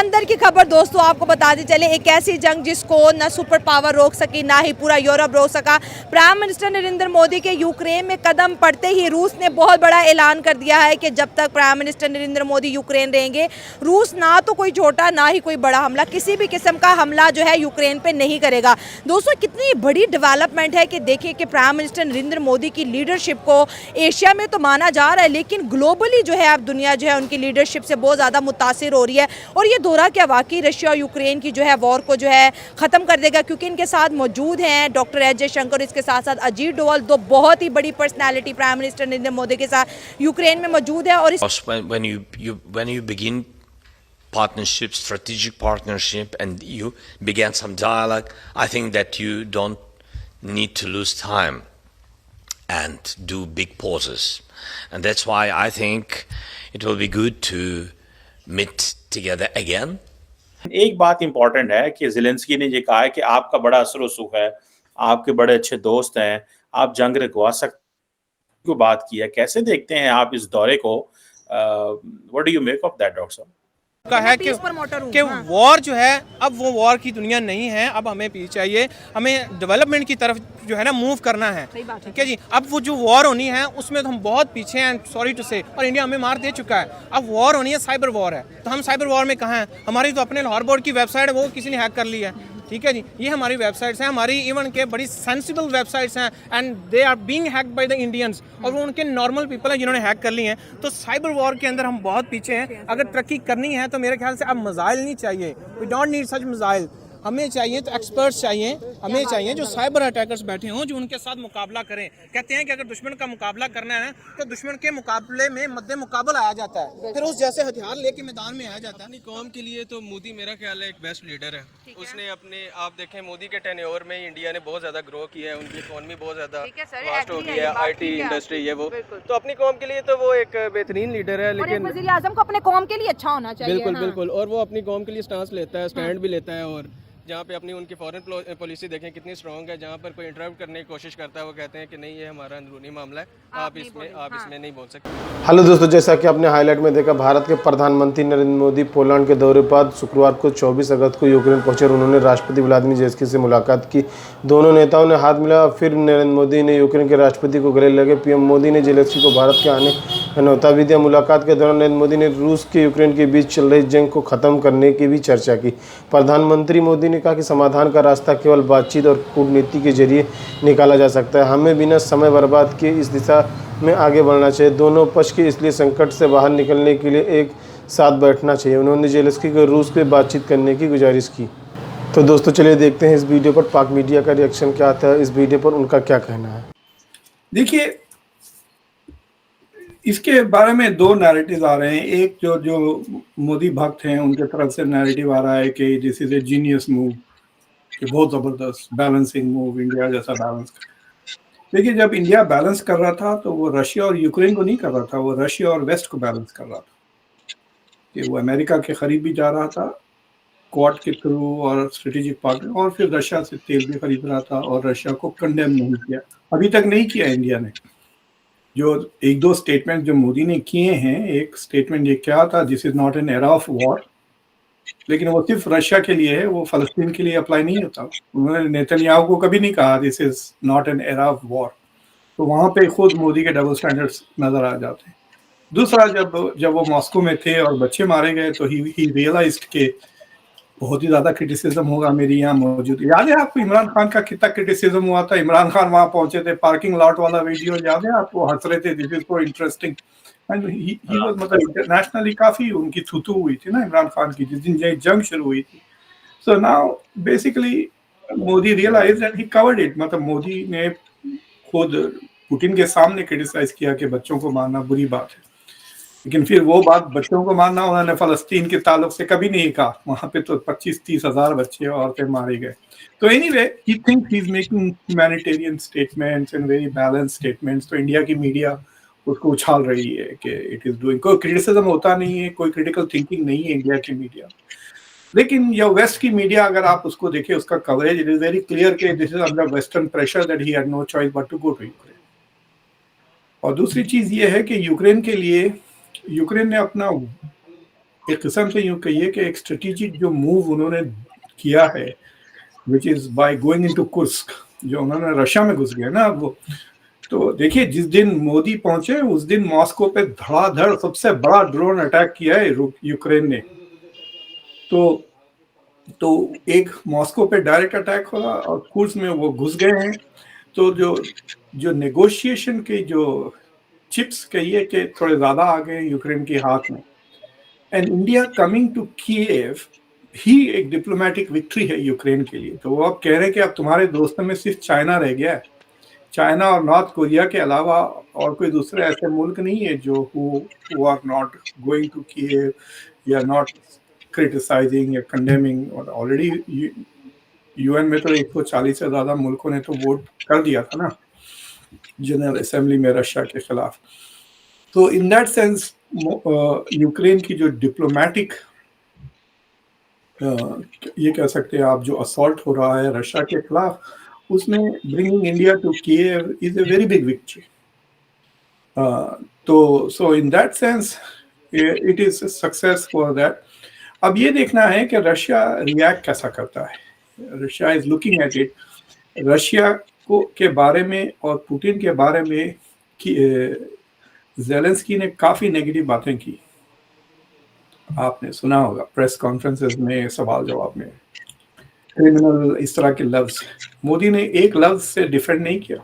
अंदर की खबर दोस्तों आपको बताते चले, एक ऐसी जंग जिसको न सुपर पावर रोक सकी ना ही पूरा यूरोप रोक सका। प्राइम मिनिस्टर नरेंद्र मोदी के यूक्रेन में कदम पड़ते ही रूस ने बहुत बड़ा ऐलान कर दिया है कि जब तक prime minister Narendra Modi Ukraine रहेंगे, रूस ना तो कोई छोटा ना ही कोई बड़ा हमला, किसी भी किस्म का हमला जो है यूक्रेन पे नहीं करेगा। दोस्तों कितनी बड़ी डेवलपमेंट है कि देखिए कि प्राइम मिनिस्टर नरेंद्र मोदी की लीडरशिप को एशिया में तो माना जा रहा है, लेकिन ग्लोबली जो है अब दुनिया जो है उनकी लीडरशिप से बहुत ज़्यादा मुतासिर हो रही है। और ये दौरा क्या वाकई रशिया और यूक्रेन की जो है वॉर को जो है ख़त्म कर देगा, क्योंकि इनके साथ मौजूद हैं डॉक्टर एस जयशंकर, इसके साथ साथ अजीत डोवाल, दो बहुत ही बड़ी personality prime minister Narendra Modi के साथ यूक्रेन में मौजूद है। और when you begin partnership, strategic partnership, and you began some dialogue, I think that you don't need to lose time and do big pauses. And that's why I think it will be good to meet together again. एक बात important है कि Zelensky ने ये कहा है कि आपका बड़ा असर-ओ-सुख है, आपके बड़े अच्छे दोस्त हैं, आप जंग रुकवा सकते को बात की है। कैसे देखते हैं आप इस दौरे को? What do you make of that doctor साहब? का है कि वॉर जो है अब वो वॉर की दुनिया नहीं है, अब हमें पीस चाहिए, हमें डेवलपमेंट की तरफ जो है ना मूव करना है। ठीक है जी, अब वो जो वॉर होनी है उसमें तो हम बहुत पीछे हैं, सॉरी टू से, और इंडिया हमें मार दे चुका है। अब वॉर होनी है, साइबर वॉर है, तो हम साइबर वॉर में कहाँ हैं? हमारी तो अपने लाहौर बोर्ड की वेबसाइट है वो किसी ने हैक कर ली है। ठीक है जी, ये हमारी वेबसाइट्स हैं, हमारी इवन के बड़ी सेंसिबल वेबसाइट्स हैं, and they are being hacked by the Indians, और वो उनके नॉर्मल पीपल हैं जिन्होंने हैक कर ली हैं। तो साइबर वॉर के अंदर हम बहुत पीछे हैं। अगर तरक्की करनी है तो मेरे ख्याल से अब मिसाइल नहीं चाहिए, we don't need such missile, हमें चाहिए तो एक्सपर्ट्स चाहिए, हमें चाहिए जो साइबर अटैकर्स बैठे हों जो उनके साथ मुकाबला करें। कहते हैं कि अगर दुश्मन का मुकाबला करना है तो दुश्मन के मुकाबले में मद्दे मुकाबला आया जाता है, फिर उस जैसे हथियार लेके मैदान में आया जाता है। अपनी कौम के लिए तो मोदी मेरा ख्याल है एक बेस्ट लीडर है। उसने अपने आप देखें मोदी के टेन्योर में ही इंडिया ने बहुत ज़्यादा ग्रो किया है, उनकी इकोनॉमी बहुत ज़्यादा वास्ट हो गई है, IT इंडस्ट्री ये वो, तो अपनी कौम के लिए तो वो एक बेहतरीन लीडर है। लेकिन वज़ीर आज़म को अपने कौम के लिए अच्छा होना चाहिए। बिल्कुल बिल्कुल, और वो अपनी कौम के लिए स्टांस लेता है, स्टैंड भी लेता है, और जहाँ पे अपनी उनकी फॉरेन पॉलिसी देखें कितनी स्ट्रॉन्ग है, जहाँ पर कोई इंटरप्ट करने की कोशिश करता है वो कहते हैं कि नहीं ये हमारा अंदरूनी मामला है, आप इसमें नहीं बोल सकते। हेलो दोस्तों, जैसा कि आपने हाईलाइट में देखा, भारत के प्रधानमंत्री नरेंद्र मोदी पोलैंड के दौरे बाद शुक्रवार को 24 अगस्त को यूक्रेन पहुंचे और उन्होंने राष्ट्रपति व्लादिमीर ज़ेलेंस्की से मुलाकात की। दोनों नेताओं ने हाथ मिलाया। फिर नरेंद्र मोदी ने यूक्रेन के राष्ट्रपति को गले लगे। पीएम मोदी ने ज़ेलेंस्की को भारत के आने का न्योता भी दिया। मुलाकात के दौरान नरेंद्र मोदी ने रूस के यूक्रेन के बीच चल रही जंग को ख़त्म करने की भी चर्चा की। प्रधानमंत्री मोदी ने कहा कि समाधान का रास्ता केवल बातचीत और कूटनीति के जरिए निकाला जा सकता है। हमें बिना समय बर्बाद किए इस दिशा में आगे बढ़ना चाहिए। दोनों पक्ष के इसलिए संकट से बाहर निकलने के लिए एक साथ बैठना चाहिए। उन्होंने ज़ेलेंस्की को रूस से बातचीत करने की गुजारिश की। तो दोस्तों चलिए देखते हैं इस वीडियो पर पाक मीडिया का रिएक्शन क्या आता है, इस वीडियो पर उनका क्या कहना है। देखिए, इसके बारे में दो नैरेटिव आ रहे हैं। एक जो मोदी भक्त हैं उनके तरफ से नैरेटिव आ रहा है कि this is a genius move, कि बहुत ज़बरदस्त बैलेंसिंग मूव, इंडिया जैसा बैलेंस कर। देखिए, जब इंडिया बैलेंस कर रहा था तो वो रशिया और यूक्रेन को नहीं कर रहा था, वो रशिया और वेस्ट को बैलेंस कर रहा था। कि वो अमेरिका के करीब भी जा रहा था क्वाड के थ्रू और स्ट्रेटेजिक पार्टनर, और फिर रशिया से तेल भी खरीद रहा था और रशिया को कंडेम नहीं किया, अभी तक नहीं किया इंडिया ने। जो एक दो स्टेटमेंट जो मोदी ने किए हैं, एक स्टेटमेंट ये क्या था, this is not an era of war, लेकिन वो सिर्फ रशिया के लिए है, वो फलस्तीन के लिए अप्लाई नहीं होता। उन्होंने नेतन्याहू को कभी नहीं कहा this is not an era of war. तो वहाँ पे खुद मोदी के डबल स्टैंडर्ड्स नजर आ जाते हैं। दूसरा, जब वो मॉस्को में थे और बच्चे मारे गए तो ही रियलाइज्ड के बहुत ही ज़्यादा क्रिटिसिज्म होगा मेरी यहाँ मौजूद। याद है आपको इमरान खान का कितना क्रिटिसिज्म हुआ था? इमरान खान वहाँ पहुंचे थे, पार्किंग लॉट वाला वीडियो याद है आपको? हंस रहे थे, this is so interesting. And he was, मतलब इंटरनेशनली काफ़ी उनकी थू हुई थी ना इमरान खान की, जिस दिन जंग शुरू हुई थी। So now basically Modi realised and he covered it. मतलब मोदी ने खुद पुतिन के सामने क्रिटिसाइज किया कि बच्चों को मारना बुरी बात है, लेकिन फिर वो बात बच्चों को मारना उन्होंने फलस्तीन के ताल्लुक से कभी नहीं कहा। वहाँ पे तो 25-30 हज़ार बच्चे और औरतें मारे गए। तो anyway, he thinks he is making humanitarian statements and very balance statements. तो इंडिया की मीडिया उसको उछाल रही है कि इट इज डूइंग, कोई क्रिटिसिज्म होता नहीं है, कोई क्रिटिकल थिंकिंग नहीं है इंडिया की मीडिया। लेकिन ये वेस्ट की मीडिया अगर आप उसको देखें, उसका coverage, it is very clear कि this is under western pressure that he had no choice but to go to Ukraine. और दूसरी चीज ये है कि यूक्रेन के लिए, यूक्रेन ने अपना एक किस्म से यूँ कहिए कि एक स्ट्रेटेजिक जो मूव उन्होंने किया है, which is by going into Kursk, जो उन्होंने रशिया में घुस गए ना अब वो। तो देखिए जिस दिन मोदी पहुंचे उस दिन मॉस्को पे धड़ाधड़ सबसे बड़ा ड्रोन अटैक किया है यूक्रेन ने। तो एक मॉस्को पे डायरेक्ट अटैक हुआ और कुर्स्क में वो घुस गए हैं। तो जो नेगोशिएशन के जो चिप्स कहिए कि थोड़े ज़्यादा आ गए यूक्रेन के हाथ में। And India coming to Kyiv ही एक डिप्लोमेटिक विक्ट्री है यूक्रेन के लिए। तो वो अब कह रहे हैं कि अब तुम्हारे दोस्तों में सिर्फ चाइना रह गया है, चाइना और नॉर्थ कोरिया के अलावा और कोई दूसरे ऐसे मुल्क नहीं है जो who are not going to Kiev या not criticizing या condemning। और ऑलरेडी यूएन में तो 140 से ज़्यादा मुल्कों ने तो वोट कर दिया था ना जनरल असेंबली में रशिया के खिलाफ। तो इन दैट सेंस यूक्रेन की जो डिप्लोमेटिक ये कह सकते हैं आप जो असॉल्ट हो रहा है रशिया के खिलाफ, उसमें bringing India to Kyiv is a very big victory. तो so in that sense it is success for that. अब ये देखना है कि रशिया रिएक्ट कैसा करता है। Russia is looking at it. Russia को के बारे में और पुतिन के बारे में ज़ेलेंस्की ने काफ़ी नेगेटिव बातें की, आपने सुना होगा प्रेस कॉन्फ्रेंसेस में, सवाल जवाब में, क्रिमिनल, इस तरह के लफ्ज। मोदी ने एक लफ्ज से डिफेंड नहीं किया।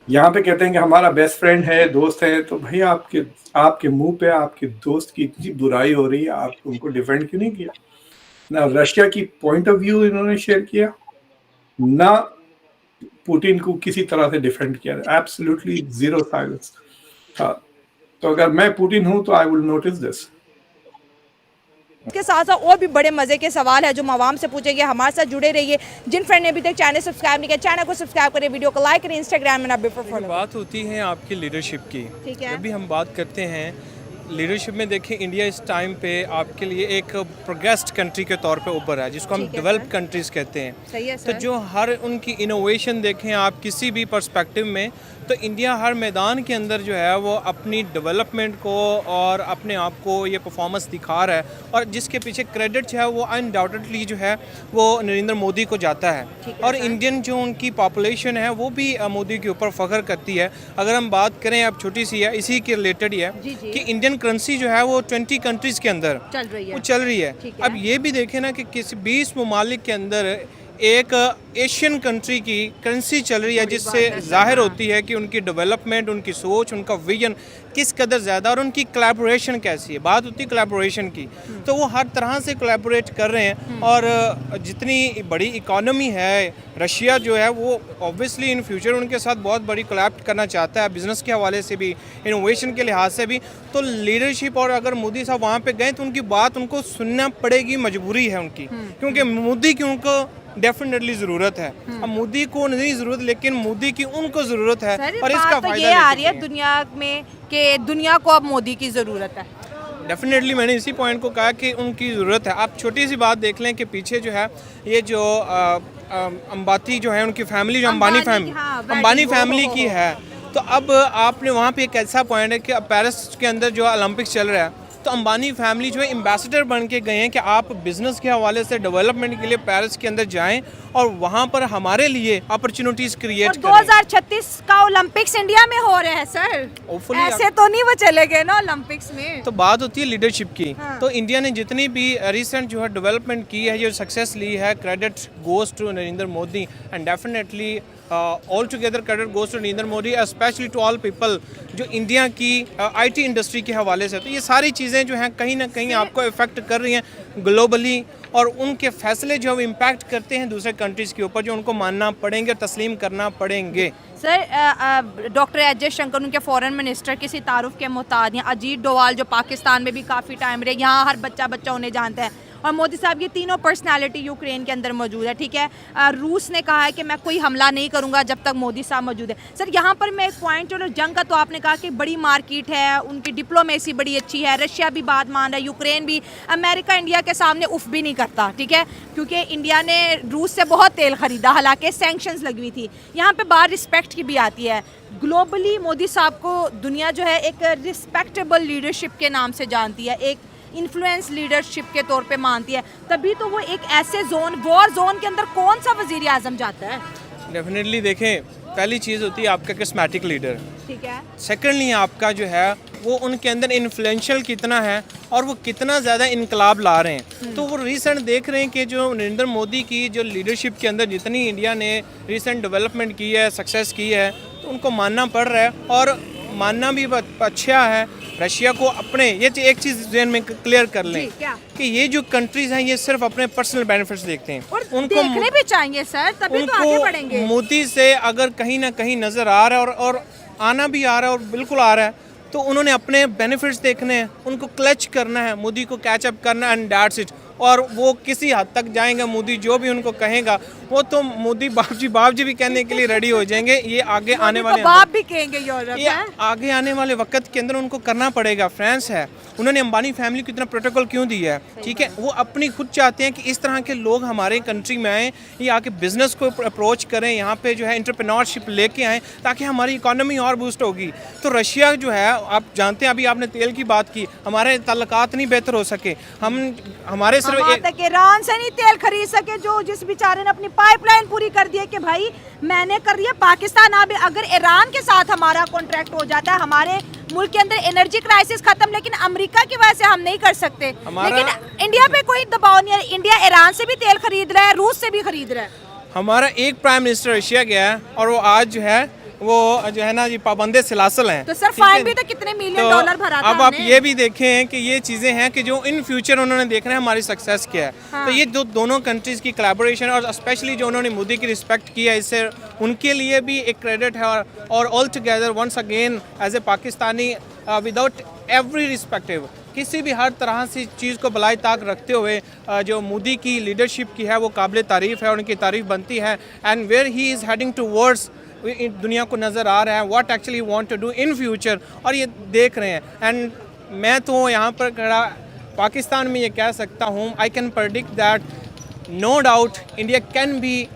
यहाँ पे कहते हैं कि हमारा बेस्ट फ्रेंड है, दोस्त है, तो भाई आपके मुंह पे आपके दोस्त की इतनी बुराई हो रही है, आप उनको डिफेंड क्यों नहीं किया? ना रशिया की पॉइंट ऑफ व्यू इन्होंने शेयर किया, ना पुतिन को किसी तरह से डिफेंड किया। एब्सोल्युटली जीरो साइलेंस था। तो अगर मैं पुतिन हूं तो आई विल नोटिस दिस। इसके साथ साथ और भी बड़े मजे के सवाल है जो हम आवाम से पूछेंगे। हमारे साथ जुड़े रहिए। जिन फ्रेंड ने अभी तक चैनल सब्सक्राइब नहीं किया, चैनल को सब्सक्राइब करें, वीडियो को लाइक करें, इंस्टाग्राम में ना बिफोर फॉलो। बात होती है आपकी लीडरशिप की, ठीक है। जब भी हम बात करते हैं लीडरशिप में, देखिए इंडिया इस टाइम पे आपके लिए एक प्रोग्रेस्ड कंट्री के तौर पे ऊपर है, जिसको हम डेवलप्ड कंट्रीज कहते हैं। सही है तो सर। जो हर उनकी इनोवेशन देखें आप किसी भी पर्सपेक्टिव में, तो इंडिया हर मैदान के अंदर जो है वो अपनी डेवलपमेंट को और अपने आप को ये परफॉर्मेंस दिखा रहा है, और जिसके पीछे क्रेडिट जो है वो अनडाउटेडली जो है वो नरेंद्र मोदी को जाता है। और इंडियन जो उनकी पॉपुलेशन है वो भी मोदी के ऊपर फ़ख्र करती है। अगर हम बात करें, अब छोटी सी है, इसी के रिलेटेड ही है कि इंडियन करेंसी जो है वो 20 कंट्रीज़ के अंदर चल रही है। अब ये भी देखें ना कि किसी 20 ममालिक के अंदर एक एशियन कंट्री की करेंसी चल रही है, जिससे जाहिर होती है कि उनकी डेवलपमेंट, उनकी सोच, उनका विजन किस कदर ज़्यादा, और उनकी कोलैबोरेशन कैसी है। बात होती है कोलैबोरेशन की, तो वो हर तरह से कोलैबोरेट कर रहे हैं। और जितनी बड़ी इकॉनमी है रशिया जो है वो ऑब्वियसली इन फ्यूचर उनके साथ बहुत बड़ी कोलैब करना चाहता है, बिज़नेस के हवाले से भी, इनोवेशन के लिहाज से भी। तो लीडरशिप, और अगर मोदी साहब वहाँ पे गए तो उनकी बात उनको सुनना पड़ेगी, मजबूरी है उनकी, क्योंकि मोदी की उनको डेफिनेटली ज़रूरत है। अब मोदी को नहीं ज़रूरत, लेकिन मोदी की उनको ज़रूरत है। और इसका तो फायदा ये आ रही है दुनिया में कि दुनिया को अब मोदी की ज़रूरत है। डेफिनेटली मैंने इसी पॉइंट को कहा कि उनकी ज़रूरत है। आप छोटी सी बात देख लें कि पीछे जो है ये जो अंबानी जो है उनकी फैमिली, जो अंबानी फैमिली की है, तो अब आपने वहाँ पे एक ऐसा पॉइंट है कि अब पेरिस के अंदर जो ओलंपिक्स चल रहा है, तो अंबानी फैमिली जो है एम्बेसडर बन के गए हैं कि आप बिज़नेस के हवाले से डेवलपमेंट के लिए पेरिस के अंदर जाएं और वहाँ पर हमारे लिए अपॉर्चुनिटीज़ क्रिएट करें। 2036 का ओलंपिक्स इंडिया में हो रहे हैं सर, ऐसे तो नहीं वो चले गए ना ओलंपिक्स में। तो बात होती है लीडरशिप की। तो इंडिया ने जितनी भी रिसेंट जो है डेवलपमेंट की है, जो सक्सेस ली है, credit goes to Narendra Modi, and definitely all together credit goes to Narendra Modi, specially to all people जो इंडिया की आईटी इंडस्ट्री के हवाले से। तो ये सारी चीज़ें जो हैं कहीं ना कहीं आपको इफ़ेक्ट कर रही हैं ग्लोबली, और उनके फैसले जो इम्पैक्ट करते हैं दूसरे कंट्रीज़ के ऊपर, जो उनको मानना पड़ेंगे, तस्लीम करना पड़ेंगे। सर डॉक्टर एस जयशंकर उनके फॉरेन मिनिस्टर किसी तारुफ के मोहताज हैं। अजीत डोवाल जो पाकिस्तान में भी काफ़ी टाइम रहे, यहाँ हर बच्चा उन्हें जानता है। और मोदी साहब, ये तीनों पर्सनालिटी यूक्रेन के अंदर मौजूद है, ठीक है। रूस ने कहा है कि मैं कोई हमला नहीं करूंगा जब तक मोदी साहब मौजूद है। सर यहाँ पर मैं एक पॉइंट, चलो जंग का तो आपने कहा कि बड़ी मार्केट है, उनकी डिप्लोमेसी बड़ी अच्छी है, रशिया भी बात मान रहा है, यूक्रेन भी, अमेरिका इंडिया के सामने उफ भी नहीं करता, ठीक है, क्योंकि इंडिया ने रूस से बहुत तेल खरीदा, हालांकि सैंक्शंस लगी हुई थी। यहाँ पे बात रिस्पेक्ट की भी आती है। ग्लोबली मोदी साहब को दुनिया जो है एक रिस्पेक्टेबल लीडरशिप के नाम से जानती है, एक इन्फ्लुएंस लीडरशिप के तौर पे मानती है, तभी तो वो एक ऐसे जोन, वॉर जोन के अंदर कौन सा वजीर आजम जाता है? डेफिनेटली देखें, पहली चीज़ होती है आपका करिस्मेटिक लीडर, ठीक है। सेकेंडली आपका जो है वो उनके अंदर इन्फ्लुएंशियल कितना है और वो कितना ज़्यादा इनकलाब ला रहे हैं। तो वो रिसेंट देख रहे हैं कि जो नरेंद्र मोदी की जो लीडरशिप के अंदर जितनी इंडिया ने रिसेंट डेवलपमेंट की है, सक्सेस की है, तो उनको मानना पड़ रहा है और मानना भी अच्छा है। रशिया को अपने ये एक चीज़ ज़हन में क्लियर कर लें कि ये जो कंट्रीज़ हैं ये सिर्फ अपने पर्सनल बेनिफिट्स देखते हैं, और उनको देखने भी चाहिए सर, तभी तो आगे बढ़ेंगे। मोदी से अगर कहीं ना कहीं नज़र आ रहा है और आना भी आ रहा है और बिल्कुल आ रहा है, तो उन्होंने अपने बेनिफिट्स देखने हैं, उनको क्लच करना है, मोदी को कैचअप करना है, एंड दैट्स इट। और वो किसी हद तक जाएंगे, मोदी जो भी उनको कहेगा वो तो मोदी बाप जी भी कहने के लिए रेडी हो जाएंगे। ये आगे आने वाले बाप भी कहेंगे यूरोप, ये आगे आने वाले वक्त के अंदर उनको करना पड़ेगा। फ्रांस है, उन्होंने अंबानी फैमिली को इतना प्रोटोकॉल क्यों दिया है, ठीक है, वो अपनी खुद चाहते हैं कि इस तरह के लोग हमारे कंट्री में आएँ, ये आके बिजनेस को अप्रोच करें, यहाँ पे जो है एंटरप्रेन्योरशिप लेके आएँ ताकि हमारी इकोनॉमी और बूस्ट होगी। तो रशिया जो है, आप जानते हैं, अभी आपने तेल की बात की, हमारे ताल्लुकात नहीं बेहतर हो सके, हमारे सिर्फ ईरान से नहीं तेल खरीद सके, जो जिस बेचारे ने अपनी पाइपलाइन पूरी कर दी है कि भाई मैंने कर दिया। पाकिस्तान अब अगर ईरान के साथ हमारा कॉन्ट्रैक्ट हो जाता है, हमारे मुल्क के अंदर एनर्जी क्राइसिस खत्म, लेकिन अमेरिका की वजह से हम नहीं कर सकते। लेकिन इंडिया पे कोई दबाव नहीं है, इंडिया ईरान से भी तेल खरीद रहा है, रूस से भी खरीद रहा है। हमारा एक प्राइम मिनिस्टर रशिया गया है और वो आज जो है वो जो है ना जी पाबंदे सिलासिल हैं। तो सर फाइन भी तो कितने मिलियन डॉलर भरा था अब आप ये भी देखें कि ये चीज़ें हैं कि जो इन फ्यूचर उन्होंने देखना है हमारी सक्सेस क्या है। हाँ। तो ये जो दोनों कंट्रीज़ की कोलैबोरेशन और स्पेशली जो उन्होंने मोदी की रिस्पेक्ट की है, इससे उनके लिए भी एक क्रेडिट है। और all together once again as a Pakistani without every respective, किसी भी हर तरह से चीज़ को बलाई ताक रखते हुए जो मोदी की लीडरशिप की है वो काबिल तारीफ़ है, उनकी तारीफ़ बनती है। And where he is heading towards, दुनिया को नज़र आ रहा है what actually want to do in future, और ये देख रहे हैं। एंड मैं तो यहाँ पर खड़ा पाकिस्तान में ये कह सकता हूँ, I can predict that no doubt India can be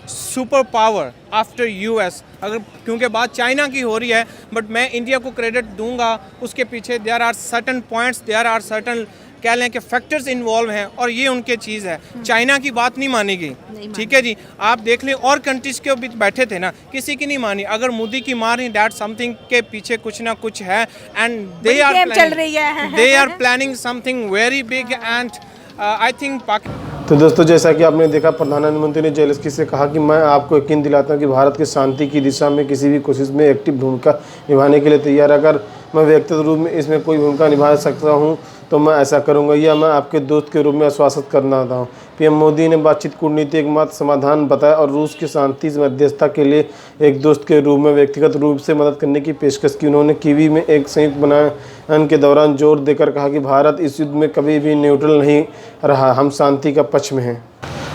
super power after US, अगर क्योंकि बात चाइना की हो रही है, बट मैं इंडिया को क्रेडिट दूंगा। उसके पीछे there are certain points, there are certain कह लें कि फैक्टर्स इन्वॉल्व हैं, और ये उनके चीज़ है। चाइना की बात नहीं मानी गई, ठीक है जी। आप देख लें और कंट्रीज़ के बीच बैठे थे ना, किसी की नहीं मानी। अगर मोदी की मान रही डैट समथिंग के पीछे कुछ ना कुछ है, and they are planning something very big. And I think तो दोस्तों, जैसा कि आपने देखा, प्रधानमंत्री ने जेलेंस्की से कहा कि मैं आपको यकीन दिलाता हूं कि भारत की शांति की दिशा में किसी भी कोशिश में एक्टिव भूमिका निभाने के लिए तैयार। अगर मैं व्यक्तिगत रूप में इसमें कोई भूमिका निभा सकता हूं तो मैं ऐसा करूंगा, या मैं आपके दोस्त के रूप में आश्वासित करना चाहता हूँ। पीएम मोदी ने बातचीत कूटनीति एकमात्र समाधान बताया और रूस की शांति मध्यस्थता के लिए एक दोस्त के रूप में व्यक्तिगत रूप से मदद करने की पेशकश की। उन्होंने कीवी में एक संयुक्त बयान के दौरान जोर देकर कहा कि भारत इस युद्ध में कभी भी न्यूट्रल नहीं रहा, हम शांति का पक्ष में हैं।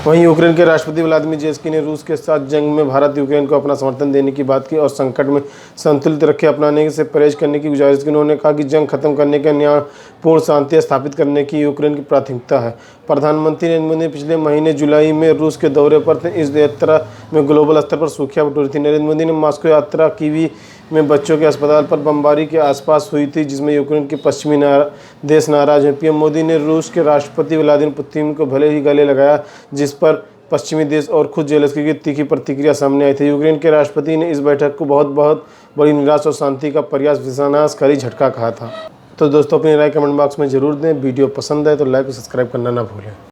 वहीं यूक्रेन के राष्ट्रपति व्लादिमीर ज़ेलेंस्की ने रूस के साथ जंग में भारत यूक्रेन को अपना समर्थन देने की बात की और संकट में संतुलित रखे अपनाने से परहेज करने की गुजारिश की। उन्होंने कहा कि जंग खत्म करने का न्यायपूर्ण शांति स्थापित करने की यूक्रेन की प्राथमिकता है। प्रधानमंत्री नरेंद्र मोदी ने पिछले महीने जुलाई में रूस के दौरे पर थे। इस यात्रा में ग्लोबल स्तर पर सुर्खियां बटोरी थी। नरेंद्र मोदी ने मॉस्को यात्रा कीवी में बच्चों के अस्पताल पर बमबारी के आसपास हुई थी, जिसमें यूक्रेन के पश्चिमी देश नाराज हैं। पीएम मोदी ने रूस के राष्ट्रपति व्लादिमीर पुतिन को भले ही गले लगाया, जिस पर पश्चिमी देश और खुद जेलेंस्की की तीखी प्रतिक्रिया सामने आई थी। यूक्रेन के राष्ट्रपति ने इस बैठक को बहुत बड़ी निराश और शांति का प्रयास विनाशकारी झटका कहा था। तो दोस्तों, अपनी राय कमेंट बॉक्स में जरूर दें। वीडियो पसंद आए तो लाइक और सब्सक्राइब करना ना भूलें।